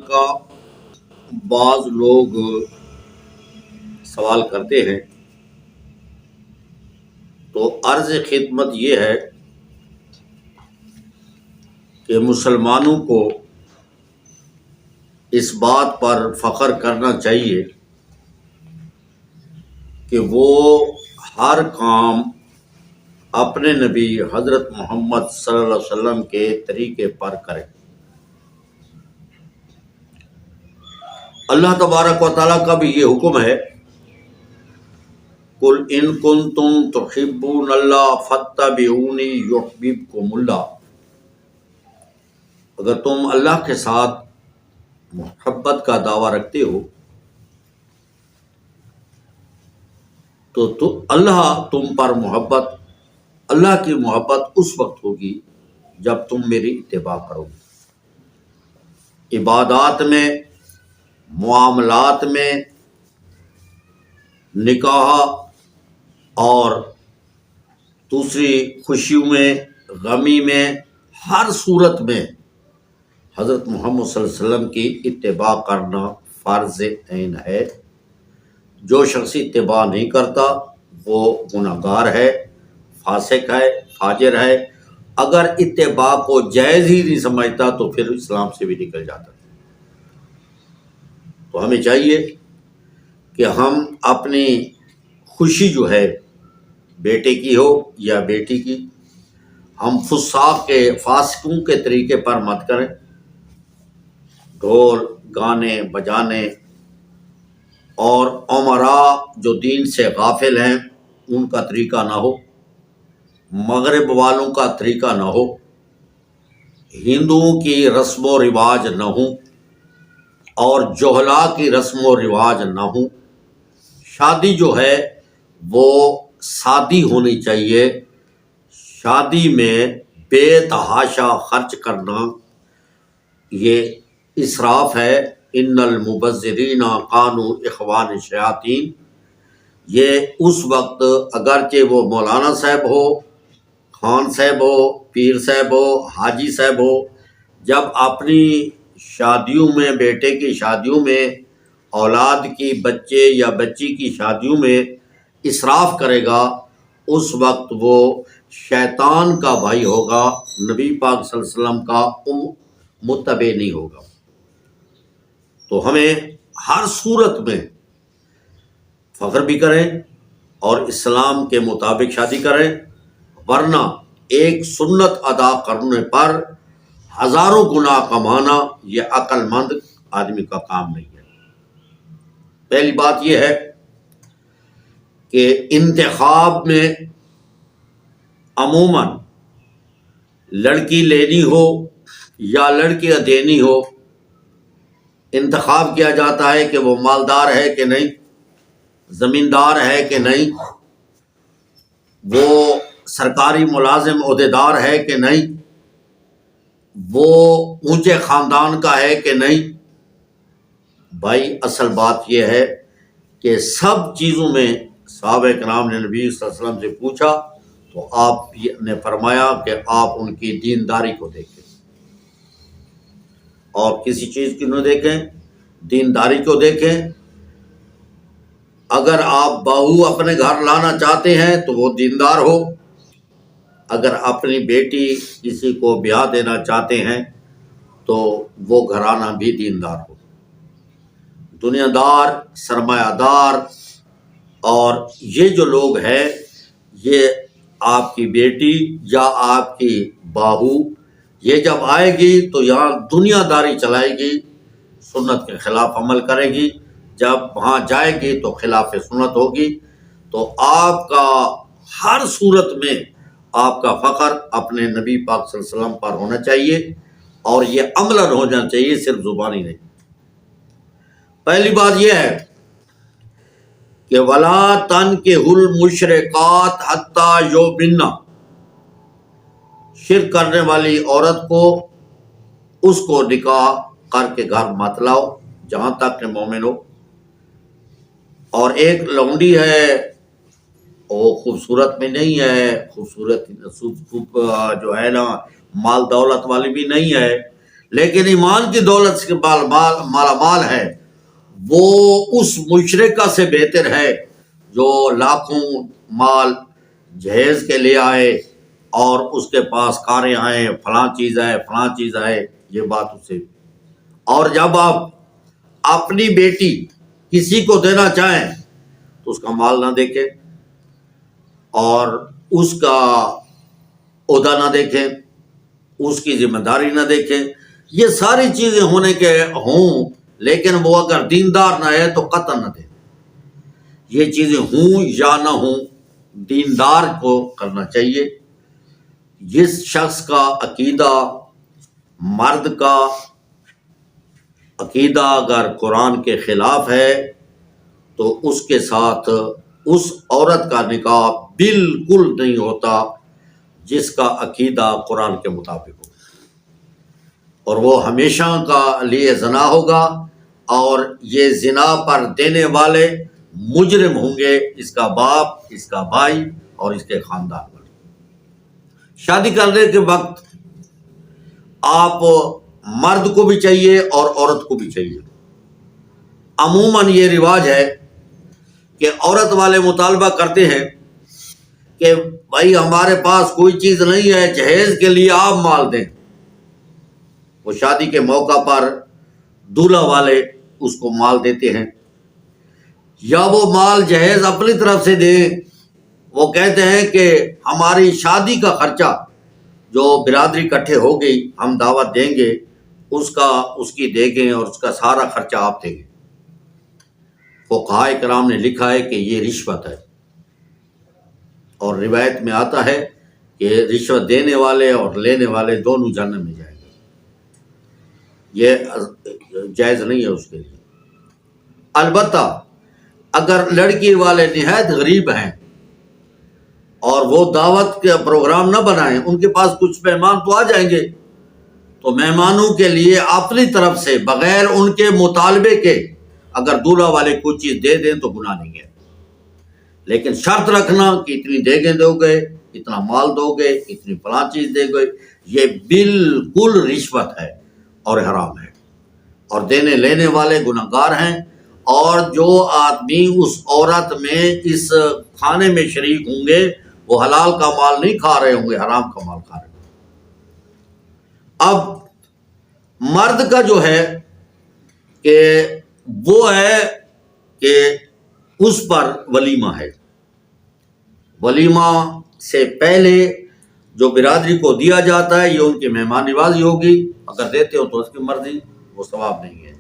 کا بعض لوگ سوال کرتے ہیں، تو عرض خدمت یہ ہے کہ مسلمانوں کو اس بات پر فخر کرنا چاہیے کہ وہ ہر کام اپنے نبی حضرت محمد صلی اللہ علیہ وسلم کے طریقے پر کریں۔ اللہ تبارک و تعالیٰ کا بھی یہ حکم ہے، قُلْ إِن كُنتُمْ تُحِبُّونَ اللَّهَ فَاتَّبِعُونِي يُحْبِبْكُمُ اللَّهُ۔ اگر تم اللہ کے ساتھ محبت کا دعویٰ رکھتے ہو تو اللہ تم پر محبت، اللہ کی محبت اس وقت ہوگی جب تم میری اتباع کرو گے۔ عبادات میں، معاملات میں، نکاح اور دوسری خوشیوں میں، غمی میں، ہر صورت میں حضرت محمد صلی اللہ علیہ وسلم کی اتباع کرنا فرض عین ہے۔ جو شخص اتباع نہیں کرتا وہ گناہگار ہے، فاسق ہے، فاجر ہے۔ اگر اتباع کو جائز ہی نہیں سمجھتا تو پھر اسلام سے بھی نکل جاتا۔ تو ہمیں چاہیے کہ ہم اپنی خوشی جو ہے بیٹے کی ہو یا بیٹی کی، ہم فاسقوں کے طریقے پر مت کریں۔ ڈھول، گانے بجانے اور امراء جو دین سے غافل ہیں ان کا طریقہ نہ ہو، مغرب والوں کا طریقہ نہ ہو، ہندوؤں کی رسم و رواج نہ ہوں اور جہلاء کی رسم و رواج نہ ہوں۔ شادی جو ہے وہ سادی ہونی چاہیے۔ شادی میں بے تحاشا خرچ کرنا یہ اسراف ہے۔ ان المبذرین کانوا اخوان الشیاطین۔ یہ اس وقت اگرچہ وہ مولانا صاحب ہو، خان صاحب ہو، پیر صاحب ہو، حاجی صاحب ہو، جب اپنی شادیوں میں، بیٹے کی شادیوں میں، اولاد کی، بچے یا بچی کی شادیوں میں اسراف کرے گا، اس وقت وہ شیطان کا بھائی ہوگا، نبی پاک صلی اللہ علیہ وسلم کا متبع نہیں ہوگا۔ تو ہمیں ہر صورت میں فخر بھی کریں اور اسلام کے مطابق شادی کریں، ورنہ ایک سنت ادا کرنے پر ہزاروں گناہ کمانا یہ عقل مند آدمی کا کام نہیں ہے۔ پہلی بات یہ ہے کہ انتخاب میں عموماً لڑکی لینی ہو یا لڑکیاں دینی ہو، انتخاب کیا جاتا ہے کہ وہ مالدار ہے کہ نہیں، زمیندار ہے کہ نہیں، وہ سرکاری ملازم عہدیدار ہے کہ نہیں، وہ اونچے خاندان کا ہے کہ نہیں۔ بھائی اصل بات یہ ہے کہ سب چیزوں میں صحابہ کرام نے نبی صلی اللہ علیہ وسلم سے پوچھا تو آپ نے فرمایا کہ آپ ان کی دینداری کو دیکھیں، اور کسی چیز کی نہ دیکھیں، دینداری کو دیکھیں۔ اگر آپ بہو اپنے گھر لانا چاہتے ہیں تو وہ دیندار ہو، اگر اپنی بیٹی کسی کو بیاہ دینا چاہتے ہیں تو وہ گھرانہ بھی دیندار ہو۔ دنیا دار، سرمایہ دار اور یہ جو لوگ ہیں، یہ آپ کی بیٹی یا آپ کی بہو یہ جب آئے گی تو یہاں دنیا داری چلائے گی، سنت کے خلاف عمل کرے گی، جب وہاں جائے گی تو خلاف سنت ہوگی۔ تو آپ کا ہر صورت میں آپ کا فخر اپنے نبی پاک صلی اللہ علیہ وسلم پر ہونا چاہیے، اور یہ عملاً ہونا چاہیے، صرف زبانی نہیں۔ پہلی بات یہ ہے کہ وَلَا تَنْكِحُوا الْمُشْرِكَاتِ حَتَّى يُؤْمِنَّ۔ شرک کرنے والی عورت کو، اس کو نکاح کر کے گھر مت لاؤ جہاں تک کہ مومن ہو۔ اور ایک لونڈی ہے، وہ خوبصورت میں نہیں ہے، خوبصورت جو ہے نا مال دولت والی بھی نہیں ہے، لیکن ایمان کی دولت سے مالا مال ہے وہ اس مشرکہ سے بہتر ہے جو لاکھوں مال جہیز کے لے آئے اور اس کے پاس کاریں آئیں، فلاں چیز آئے، یہ بات اسے۔ اور جب آپ اپنی بیٹی کسی کو دینا چاہیں تو اس کا مال نہ دیکھیں اور اس کا عہدہ نہ دیکھیں، اس کی ذمہ داری نہ دیکھیں، یہ ساری چیزیں ہونے کے ہوں، لیکن وہ اگر دیندار نہ ہے تو قطع نہ دیں۔ یہ چیزیں ہوں یا نہ ہوں، دیندار کو کرنا چاہیے۔ جس شخص کا عقیدہ، مرد کا عقیدہ اگر قرآن کے خلاف ہے تو اس کے ساتھ اس عورت کا نکاح بالکل نہیں ہوتا جس کا عقیدہ قرآن کے مطابق ہو، اور وہ ہمیشہ کا لیے زنا ہوگا، اور یہ زنا پر دینے والے مجرم ہوں گے، اس کا باپ، اس کا بھائی اور اس کے خاندان والے۔ شادی کرنے کے وقت آپ مرد کو بھی چاہیے اور عورت کو بھی چاہیے۔ عموماً یہ رواج ہے کہ عورت والے مطالبہ کرتے ہیں کہ بھائی ہمارے پاس کوئی چیز نہیں ہے، جہیز کے لیے آپ مال دیں۔ وہ شادی کے موقع پر دولہا والے اس کو مال دیتے ہیں، یا وہ مال جہیز اپنی طرف سے دیں۔ وہ کہتے ہیں کہ ہماری شادی کا خرچہ جو برادری اکٹھے ہو گئی ہم دعوت دیں گے، اس کی دے گے اور اس کا سارا خرچہ آپ دیں گے۔ فقہاء کرام نے لکھا ہے کہ یہ رشوت ہے، اور روایت میں آتا ہے کہ رشوت دینے والے اور لینے والے دونوں جہنم میں جائیں گے۔ یہ جائز نہیں ہے اس کے لیے۔ البتہ اگر لڑکی والے نہایت غریب ہیں اور وہ دعوت کے پروگرام نہ بنائیں، ان کے پاس کچھ مہمان تو آ جائیں گے، تو مہمانوں کے لیے اپنی طرف سے بغیر ان کے مطالبے کے اگر دولہا والے کوئی چیز دے دیں تو گناہ نہیں ہے، لیکن شرط رکھنا کہ اتنی دیگیں دو گے، اتنا مال دو گے، اتنی فلاں چیز دے گے، یہ بالکل رشوت ہے اور حرام ہے، اور دینے لینے والے گناہ گار ہیں۔ اور جو آدمی اس عورت میں اس کھانے میں شریک ہوں گے وہ حلال کا مال نہیں کھا رہے ہوں گے، حرام کا مال کھا رہے ہوں گے۔ اب مرد کا جو ہے کہ وہ ہے کہ اس پر ولیمہ ہے، ولیمہ سے پہلے جو برادری کو دیا جاتا ہے یہ ان کی مہمان نوازی ہوگی، اگر دیتے ہو تو اس کی مرضی، وہ ثواب نہیں ہے۔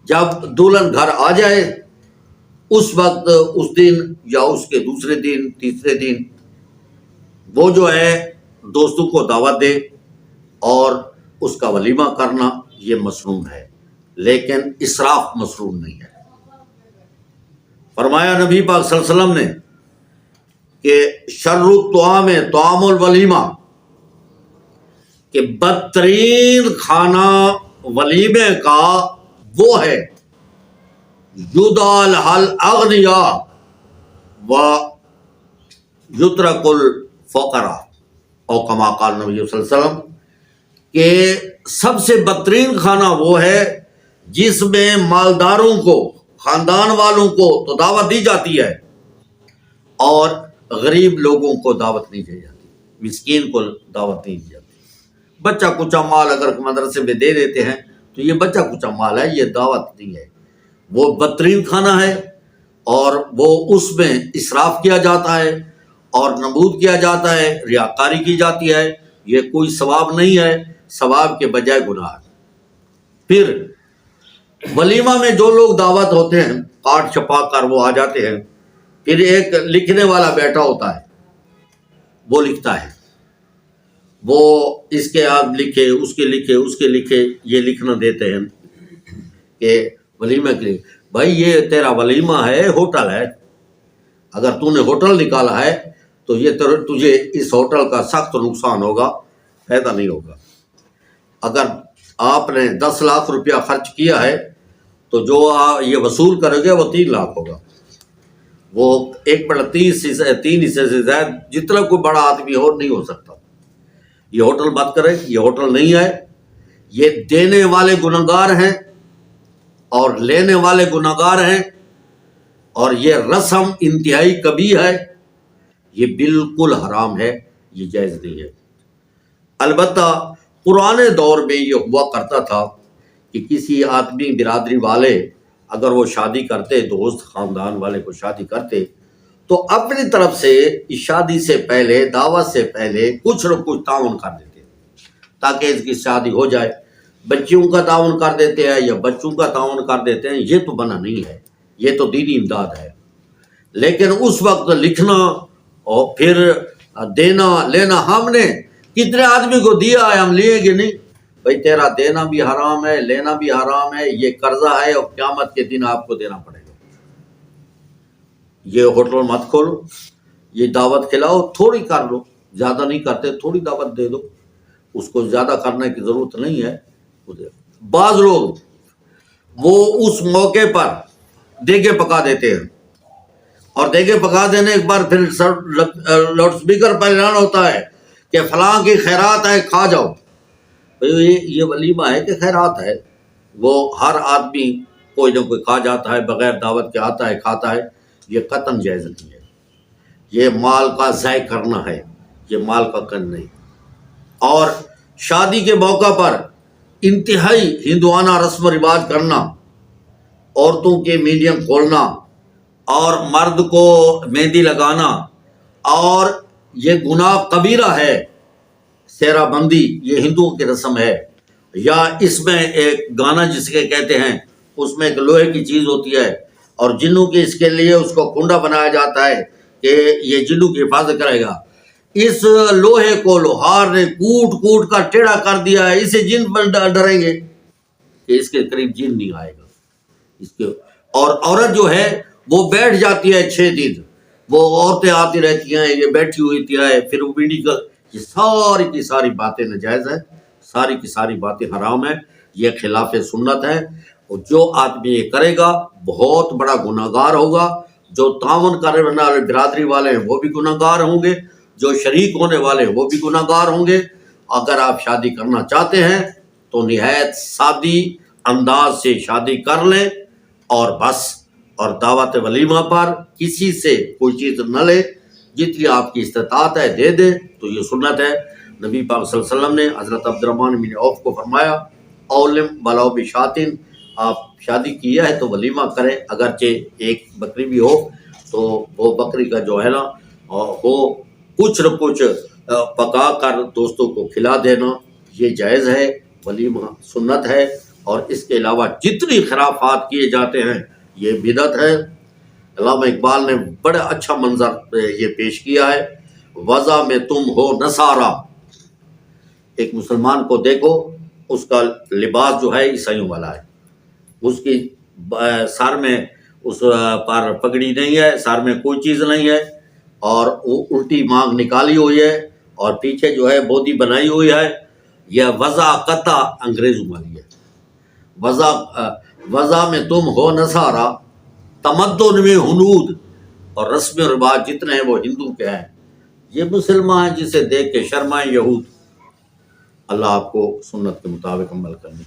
جب دلہن گھر آ جائے اس وقت، اس دن یا اس کے دوسرے دن، تیسرے دن، وہ جو ہے دوستوں کو دعوت دے اور اس کا ولیمہ کرنا یہ مسنون ہے، لیکن اسراف مسنون نہیں ہے۔ فرمایا نبی پاک صلی اللہ علیہ وسلم نے کہ شر الطعام طعام الولیمہ، کہ بدترین کھانا ولیمے کا وہ ہے یدعى لها الاغنیاء ویترک الفقراء، او کما قال نبی صلی اللہ علیہ وسلم، کہ سب سے بدترین کھانا وہ ہے جس میں مالداروں کو، خاندان والوں کو تو دعوت دی جاتی ہے اور غریب لوگوں کو دعوت نہیں دی جاتی، مسکین کو دعوت نہیں دی جاتی۔ بچہ کچا مال اگر مدرسے میں دے دیتے ہیں تو یہ بچہ کچا مال ہے، یہ دعوت نہیں ہے، وہ بدترین کھانا ہے، اور وہ اس میں اسراف کیا جاتا ہے اور نبود کیا جاتا ہے، ریاکاری کی جاتی ہے، یہ کوئی ثواب نہیں ہے، ثواب کے بجائے گناہ ہے۔ پھر ولیمہ میں جو لوگ دعوت ہوتے ہیں کارڈ چھپا کر وہ آ جاتے ہیں، پھر ایک لکھنے والا بیٹھا ہوتا ہے، وہ لکھتا ہے، وہ اس کے آپ لکھے، اس کے لکھے، اس کے لکھے، یہ لکھنا دیتے ہیں کہ ولیمہ کے لیے بھائی یہ تیرا ولیمہ ہے، ہوٹل ہے، اگر تو نے ہوٹل نکالا ہے تو یہ تجھے اس ہوٹل کا سخت نقصان ہوگا، فائدہ نہیں ہوگا۔ اگر آپ نے 10 لاکھ روپیہ خرچ کیا ہے تو جو یہ وصول کرے گے وہ 3 لاکھ ہوگا، وہ 1/3 حصے سے زائد جتنا کوئی بڑا آدمی ہو نہیں ہو سکتا۔ یہ ہوٹل بات کرے، یہ ہوٹل نہیں ہے، یہ دینے والے گنہگار ہیں اور لینے والے گنہگار ہیں، اور یہ رسم انتہائی کبیح ہے، یہ بالکل حرام ہے، یہ جائز نہیں ہے۔ البتہ پرانے دور میں یہ ہوا کرتا تھا کہ کسی آدمی برادری والے اگر وہ شادی کرتے، دوست خاندان والے کو شادی کرتے، تو اپنی طرف سے اس شادی سے پہلے، دعوت سے پہلے کچھ نہ کچھ تعاون کر دیتے تاکہ اس کی شادی ہو جائے۔ بچیوں کا تعاون کر دیتے ہیں یا بچوں کا تعاون کر دیتے ہیں، یہ تو منع نہیں ہے، یہ تو دینی امداد ہے۔ لیکن اس وقت لکھنا اور پھر دینا لینا، ہم نے کتنے آدمی کو دیا ہے، ہم لیں گے نہیں؟ بھائی تیرا دینا بھی حرام ہے، لینا بھی حرام ہے، یہ قرضہ ہے اور قیامت کے دن آپ کو دینا پڑے گا۔ یہ ہوٹل مت کھولو، یہ دعوت کھلاؤ، تھوڑی کر لو، زیادہ نہیں کرتے، تھوڑی دعوت دے دو، اس کو زیادہ کرنے کی ضرورت نہیں ہے۔ بعض لوگ وہ اس موقع پر دیگے پکا دیتے ہیں، اور دیگے پکا دینے کے بعد پھر لاؤڈ سپیکر پر اعلان ہوتا ہے کہ فلاں کی خیرات ہے، کھا جاؤ۔ یہ ولیمہ ہے کہ خیرات ہے؟ وہ ہر آدمی کوئی نہ کوئی کھا جاتا ہے، بغیر دعوت کے آتا ہے، کھاتا ہے، یہ قطعاً جائز نہیں ہے۔ یہ مال کا ضائع کرنا ہے، یہ مال کا کن نہیں۔ اور شادی کے موقع پر انتہائی ہندوانہ رسم و رواج کرنا، عورتوں کے میڈیم کھولنا اور مرد کو مہندی لگانا، اور یہ گناہ کبیرہ ہے۔ سیرا بندی یہ ہندوؤں کی رسم ہے، یا اس میں ایک گانا جس کے کہتے ہیں، اس میں ایک لوہے کی چیز ہوتی ہے اور جنوں کے اس کے لیے اس کو کنڈا بنایا جاتا ہے کہ یہ جنوں کی حفاظت کرے گا۔ اس لوہے کو لوہار نے کوٹ کوٹ کر ٹیڑھا کر دیا ہے، اسے جن پر ڈریں گے کہ اس کے قریب جن نہیں آئے گا اس کے۔ اور عورت جو ہے وہ بیٹھ جاتی ہے 6 دن، وہ عورتیں آتی رہتی ہیں، یہ بیٹھی ہوئی تھی ہے، پھر وہ میڈیکل، یہ ساری کی ساری باتیں ناجائز ہیں، ساری کی ساری باتیں حرام ہیں، یہ خلاف سنت ہے۔ اور جو آدمی یہ کرے گا بہت بڑا گناہ گار ہوگا۔ جو تعاون کرنے والے برادری والے ہیں وہ بھی گناہ گار ہوں گے، جو شریک ہونے والے ہیں وہ بھی گناہ گار ہوں گے۔ اگر آپ شادی کرنا چاہتے ہیں تو نہایت سادی انداز سے شادی کر لیں اور بس، اور دعوت ولیمہ پر کسی سے کوئی چیز نہ لے، جتنی آپ کی استطاعت ہے دے دیں، تو یہ سنت ہے۔ نبی پاک صلی اللہ علیہ وسلم نے حضرت عبدالرحمن بن عوف کو فرمایا، اولم ولو بشاتن، آپ شادی کیا ہے تو ولیمہ کریں، اگرچہ ایک بکری بھی ہو تو وہ بکری کا جو ہے نا وہ کچھ نہ کچھ پکا کر دوستوں کو کھلا دینا، یہ جائز ہے، ولیمہ سنت ہے۔ اور اس کے علاوہ جتنی خرافات کیے جاتے ہیں یہ بدعت ہے۔ علامہ اقبال نے بڑا اچھا منظر یہ پیش کیا ہے، وضع میں تم ہو نصارا۔ ایک مسلمان کو دیکھو، اس کا لباس جو ہے عیسائیوں والا ہے، اس کی سر میں اس پر پگڑی نہیں ہے، سر میں کوئی چیز نہیں ہے، اور وہ الٹی مانگ نکالی ہوئی ہے، اور پیچھے جو ہے بودی بنائی ہوئی ہے۔ یہ وضع قطع انگریزوں والی ہے۔ وضع میں تم ہو نصارا، تمدن میں ہنود، اور رسم و رواج جتنے ہیں وہ ہندو کے ہیں، یہ مسلمان ہیں جسے دیکھ کے شرمائیں یہود۔ اللہ آپ کو سنت کے مطابق عمل کرنے